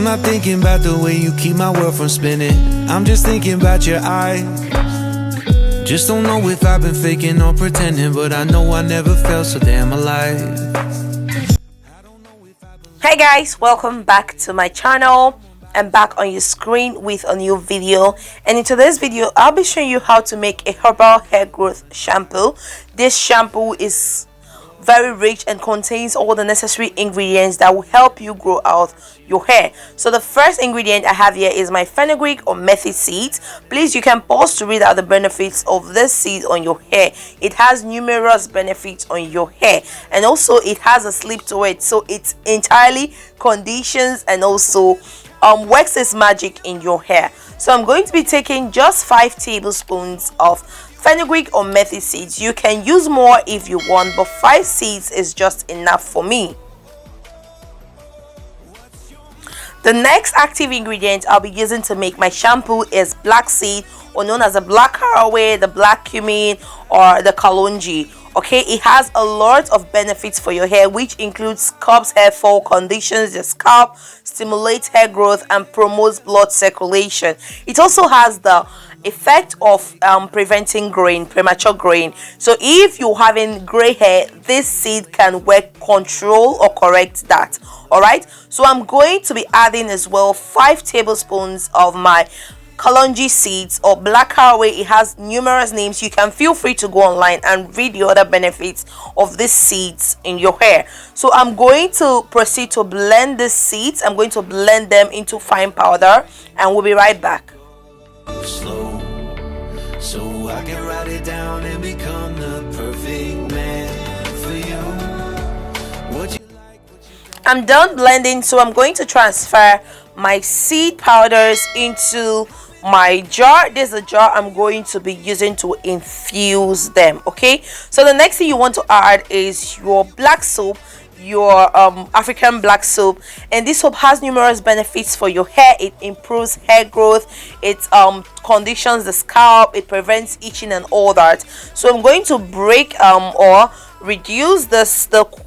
I'm not thinking about the way you keep my world from spinning. I'm just thinking about your eyes. Just don't know if I've been faking or pretending, but I know I never felt so damn alive. Hey guys, welcome back to my channel. I'm back on your screen with a new video, and in today's video I'll be showing you how to make a herbal hair growth shampoo. This shampoo is very rich and contains all the necessary ingredients that will help you grow out your hair. So the first ingredient I have here is my fenugreek or methy seeds. Please, you can pause to read out the benefits of this seed on your hair. It has numerous benefits on your hair, and also it has a sleep to it, so it entirely conditions and also works its magic in your hair. So I'm going to be taking just 5 tablespoons of fenugreek or methy seeds. You can use more if you want, but 5 seeds is just enough for me. The next active ingredient I'll be using to make my shampoo is black seed, or known as the black caraway, the black cumin, or the Kalonji. Okay, it has a lot of benefits for your hair, which includes scalp hair fall, conditions the scalp, stimulates hair growth, and promotes blood circulation. It also has the effect of preventing graying, premature graying. So if you're having gray hair, this seed can work control or correct that. All right, so I'm going to be adding as well 5 tablespoons of my Kalonji seeds or black caraway. It has numerous names. You can feel free to go online and read the other benefits of these seeds in your hair. So I'm going to proceed to blend these seeds. I'm going to blend them into fine powder, and we'll be right back. Slow, so I can write it down and become the perfect man for you. What you like, I'm done blending, so I'm going to transfer my seed powders into my jar. This is a jar I'm going to be using to infuse them. Okay, so the next thing you want to add is your black soap, your African black soap, and this soap has numerous benefits for your hair. It improves hair growth, it conditions the scalp, it prevents itching and all that. So I'm going to break or reduce the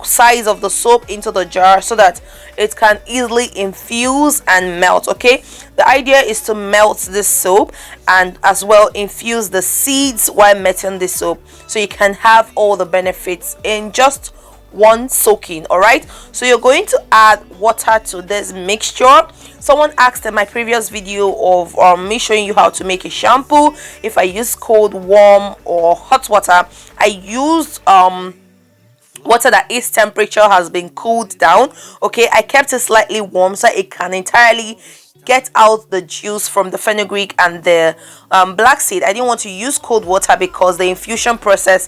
size of the soap into the jar so that it can easily infuse and melt. Okay, the idea is to melt this soap and as well infuse the seeds while melting the soap, so you can have all the benefits in just one soaking. All right, so you're going to add water to this mixture. Someone asked in my previous video of me showing you how to make a shampoo if I use cold, warm, or hot water. I used water that its temperature has been cooled down. Okay, I kept it slightly warm so it can entirely get out the juice from the fenugreek and the black seed. I didn't want to use cold water because the infusion process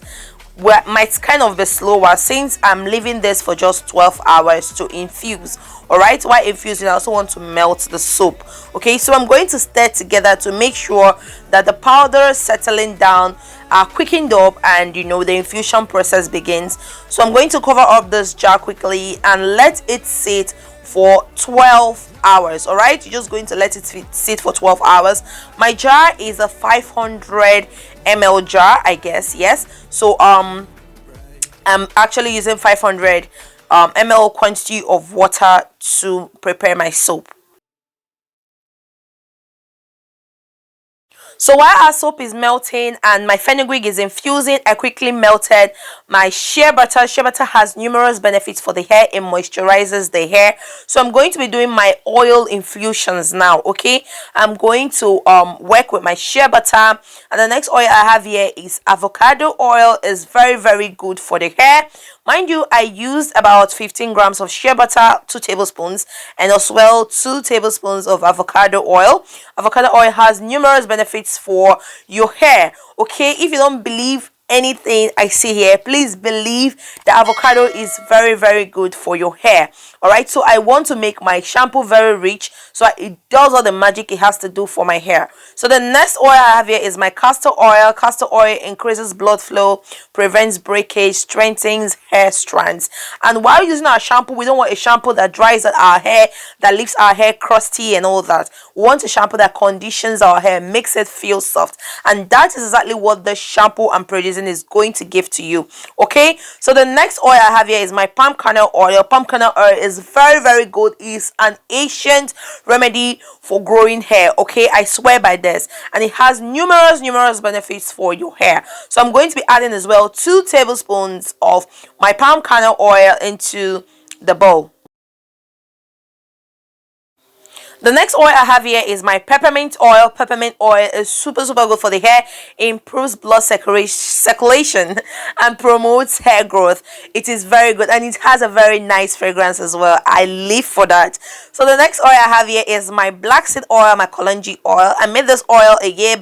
might kind of be slower, since I'm leaving this for just 12 hours to infuse. All right, while infusing I also want to melt the soap. Okay, so I'm going to stir together to make sure that the powder settling down are quickened up and the infusion process begins. So I'm going to cover up this jar quickly and let it sit for 12 hours. All right, you're just going to let it sit for 12 hours. My jar is a 500 ml jar, I guess. Yes, so I'm actually using 500 ml quantity of water to prepare my soap. So while our soap is melting and my fenugreek is infusing, I quickly melted my shea butter. Shea butter has numerous benefits for the hair. It moisturizes the hair. So I'm going to be doing my oil infusions now. Okay, I'm going to work with my shea butter, and the next oil I have here is avocado oil. Is very good for the hair. Mind you, I used about 15 grams of shea butter, 2 tablespoons, and as well 2 tablespoons of avocado oil. Avocado oil has numerous benefits for your hair. Okay, if you don't believe anything I see here, please believe the avocado is very good for your hair. All right, so I want to make my shampoo very rich so it does all the magic it has to do for my hair. So the next oil I have here is my castor oil. Castor oil increases blood flow, prevents breakage, strengthens hair strands. And while using our shampoo, we don't want a shampoo that dries out our hair, that leaves our hair crusty and all that. We want a shampoo that conditions our hair, makes it feel soft, and that is exactly what the shampoo I'm producing using is going to give to you. Okay, so the next oil I have here is my palm kernel oil. Palm kernel oil is very good. It's an ancient remedy for growing hair. Okay, I swear by this, and it has numerous benefits for your hair. So I'm going to be adding as well 2 tablespoons of my palm kernel oil into the bowl. The next oil I have here is my peppermint oil. Peppermint oil is super good for the hair. It improves blood circulation and promotes hair growth. It is very good, and it has a very nice fragrance as well. I live for that. So the next oil I have here is my black seed oil, my Kalonji oil. I made this oil a year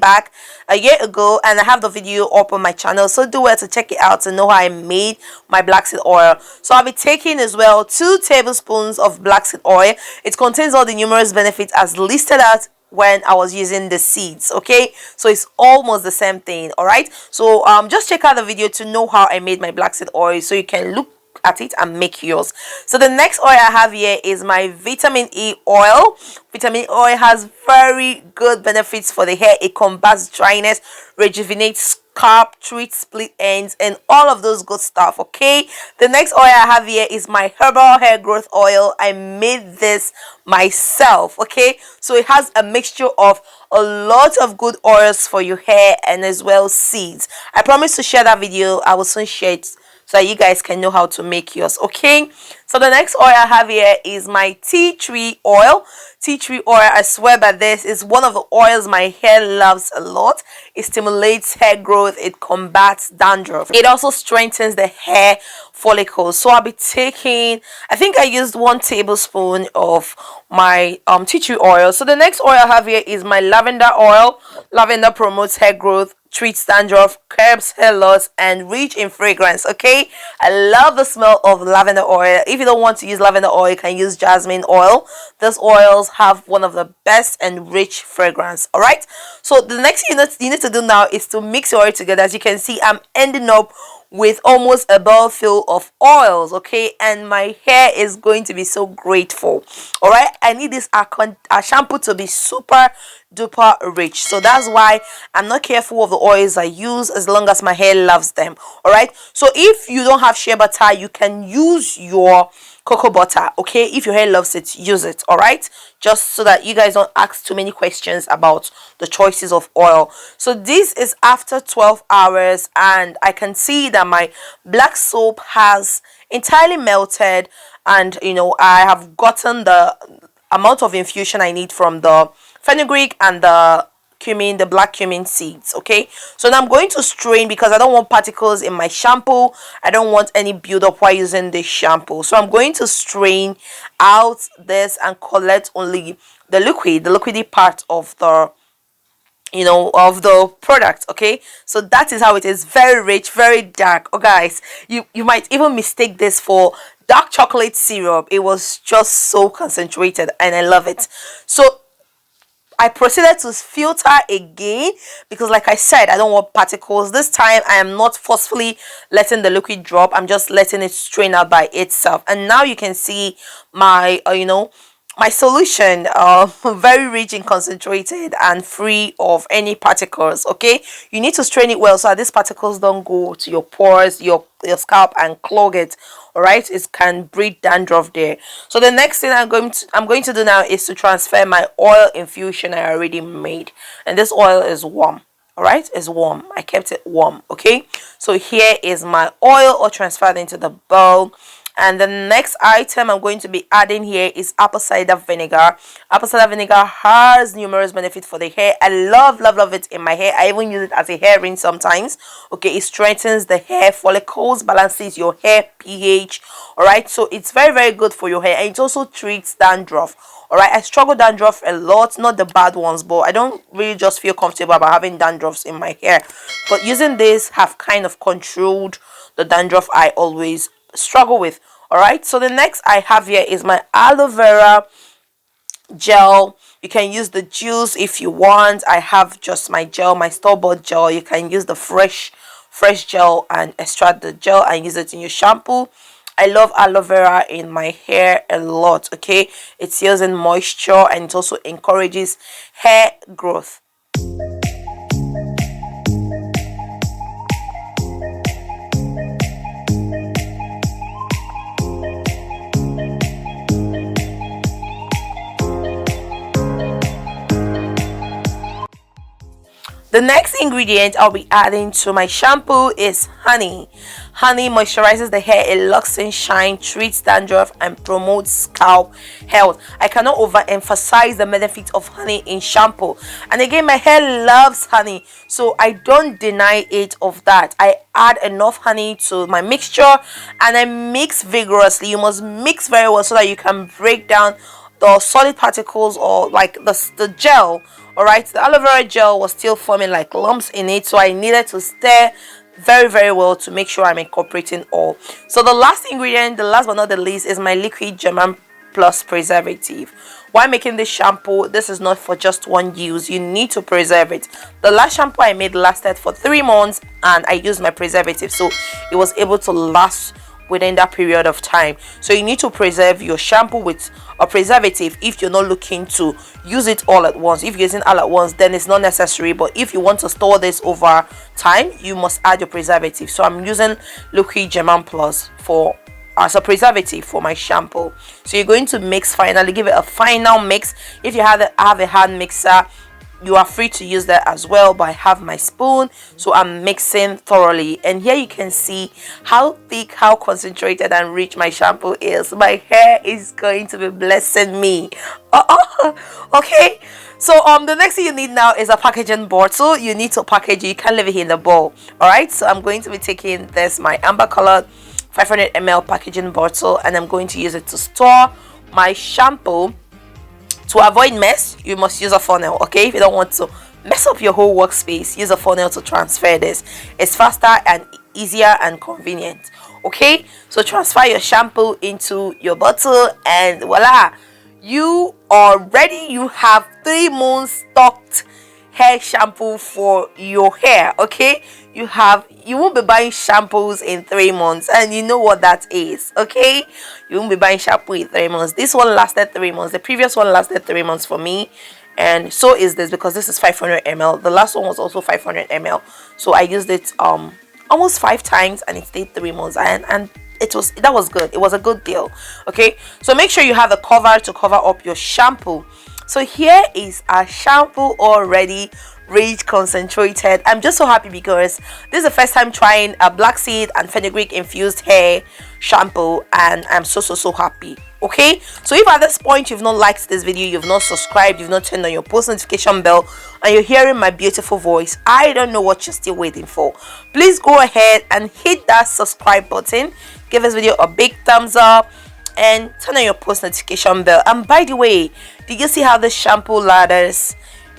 ago, and I have the video up on my channel, so do well to check it out to know how I made my black seed oil. So I'll be taking as well 2 tablespoons of black seed oil. It contains all the numerous benefits as listed out when I was using the seeds. Okay, so it's almost the same thing. All right, so just check out the video to know how I made my black seed oil, so you can look at it and make yours. So the next oil I have here is my vitamin E oil. Vitamin oil has very good benefits for the hair. It combats dryness, rejuvenates scalp, treats split ends, and all of those good stuff. Okay, the next oil I have here is my Herbal hair growth oil. I made this myself. Okay, so it has a mixture of a lot of good oils for your hair and as well seeds. I promise to share that video. I will soon share it so that you guys can know how to make yours. Okay, so the next oil I have here is my tea tree oil. Tea tree oil, I swear by this, is one of the oils my hair loves a lot. It stimulates hair growth, it combats dandruff, it also strengthens the hair follicles. So I'll be taking, I think I used 1 tablespoon of my tea tree oil. So the next oil I have here is my lavender oil. Lavender promotes hair growth, treats dandruff, curbs hair loss, and rich in fragrance. Okay, I love the smell of lavender oil. If you don't want to use lavender oil, you can use jasmine oil. These oils have one of the best and rich fragrance. All right, so the next thing you need to do now is to mix your oil together. As you can see, I'm ending up with almost a bowl full of oils. Okay, and my hair is going to be so grateful. All right, I need this shampoo to be super duper rich, so that's why I'm not careful of the oils I use, as long as my hair loves them. All right, so if you don't have shea butter, you can use your cocoa butter. Okay, if your hair loves it, use it. All right, just so that you guys don't ask too many questions about the choices of oil. So this is after 12 hours, and I can see that my black soap has entirely melted, and you know, I have gotten the amount of infusion I need from the fenugreek and the cumin, the black cumin seeds. Okay, so now I'm going to strain because I don't want particles in my shampoo. I don't want any build-up while using this shampoo, so I'm going to strain out this and collect only the liquidy part of the, you know, of the product. Okay, so that is how it is. Very rich, very dark. Oh guys, you might even mistake this for dark chocolate syrup. It was just so concentrated, and I love it. So I proceeded to filter again because, like I said, I don't want particles. This time I am not forcefully letting the liquid drop. I'm just letting it strain out by itself. And now you can see my my solution, very rich and concentrated and free of any particles. Okay, you need to strain it well so that these particles don't go to your pores, your scalp, and clog it. All right, it can breed dandruff there. So the next thing I'm going to do now is to transfer my oil infusion I already made, and this oil is warm. All right, it's warm. I kept it warm. Okay, so here is my oil all transferred into the bowl. And the next item I'm going to be adding here is apple cider vinegar. Apple cider vinegar has numerous benefits for the hair. I love it in my hair. I even use it as a hair rinse sometimes. Okay, it strengthens the hair follicles, balances your hair pH. All right, so it's very good for your hair, and it also treats dandruff. All right, I struggle dandruff a lot, not the bad ones, but I don't really just feel comfortable about having dandruffs in my hair. But using this have kind of controlled the dandruff I always struggle with. All right, so the next I have here is my aloe vera gel. You can use the juice if you want. I have just my gel, my store-bought gel. You can use the fresh gel and extract the gel and use it in your shampoo. I love aloe vera in my hair a lot. Okay, it's using moisture, and it also encourages hair growth. The next ingredient I'll be adding to my shampoo is honey. Honey moisturizes the hair, it locks in shine, treats dandruff, and promotes scalp health. I cannot overemphasize the benefits of honey in shampoo. And again, my hair loves honey, so I don't deny it of that. I add enough honey to my mixture and I mix vigorously. You must mix very well so that you can break down the solid particles, or like the gel. All right, the aloe vera gel was still forming like lumps in it, so I needed to stir very well to make sure I'm incorporating all. So the last ingredient, the last but not the least, is my liquid German plus preservative. While making this shampoo, this is not for just one use, you need to preserve it. The last shampoo I made lasted for 3 months and I used my preservative, so it was able to last within that period of time. So you need to preserve your shampoo with a preservative if you're not looking to use it all at once. If you're using all at once, then it's not necessary, but if you want to store this over time, you must add your preservative. So I'm using liquid German plus for as a preservative for my shampoo. So you're going to mix finally, give it a final mix. If you have a hand mixer, you are free to use that as well, but I have my spoon, so I'm mixing thoroughly. And here you can see how thick, how concentrated and rich my shampoo is. My hair is going to be blessing me. Okay, so the next thing you need now is a packaging bottle. You need to package it, you can't leave it in the bowl. All right, so I'm going to be taking this, my amber colored 500 ml packaging bottle, and I'm going to use it to store my shampoo. To avoid mess, you must use a funnel. Okay, if you don't want to mess up your whole workspace, use a funnel to transfer this. It's faster and easier and convenient. Okay, so transfer your shampoo into your bottle and voila, you are ready. You have 3 months stocked hair shampoo for your hair. Okay, you won't be buying shampoos in 3 months, and you know what that is. Okay, you won't be buying shampoo in 3 months. This one lasted 3 months. The previous one lasted 3 months for me, and so is this, because this is 500 ml. The last one was also 500 ml, so I used it almost 5 times and it stayed 3 months, and that was good. It was a good deal. Okay, so make sure you have the cover to cover up your shampoo. So here is our shampoo already rich, concentrated. I'm just so happy because this is the first time trying a black seed and fenugreek infused hair shampoo, and I'm so happy. Okay, so if at this point you've not liked this video, you've not subscribed, you've not turned on your post notification bell, and you're hearing my beautiful voice, I don't know what you're still waiting for. Please go ahead and hit that subscribe button, give this video a big thumbs up, and turn on your post notification bell. And by the way, did you see how the shampoo ladders?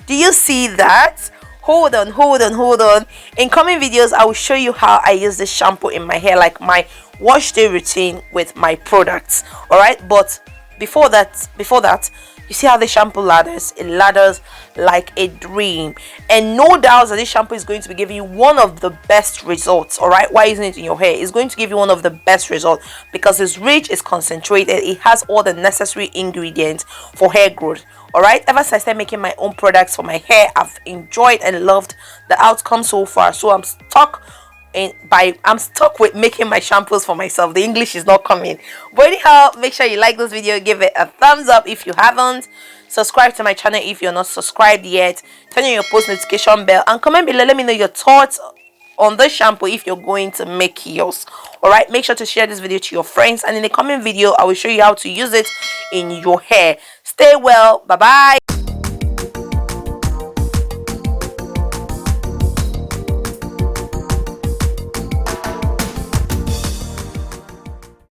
Do you see that? Hold on. In coming videos, I will show you how I use this shampoo in my hair, like my wash day routine with my products. All right, but before that, you see how the shampoo ladders? It ladders like a dream, and no doubt that this shampoo is going to be giving you one of the best results. All right, while using it in your hair, it's going to give you one of the best results because it's rich, it's concentrated, it has all the necessary ingredients for hair growth. All right, ever since I started making my own products for my hair, I've enjoyed and loved the outcome so far. So I'm stuck with making my shampoos for myself. The English is not coming, but anyhow, make sure you like this video, give it a thumbs up if you haven't, subscribe to my channel if you're not subscribed yet, turn on your post notification bell, and comment below, let me know your thoughts on the shampoo if you're going to make yours. All right, make sure to share this video to your friends, and in the coming video I will show you how to use it in your hair. Stay well, bye bye.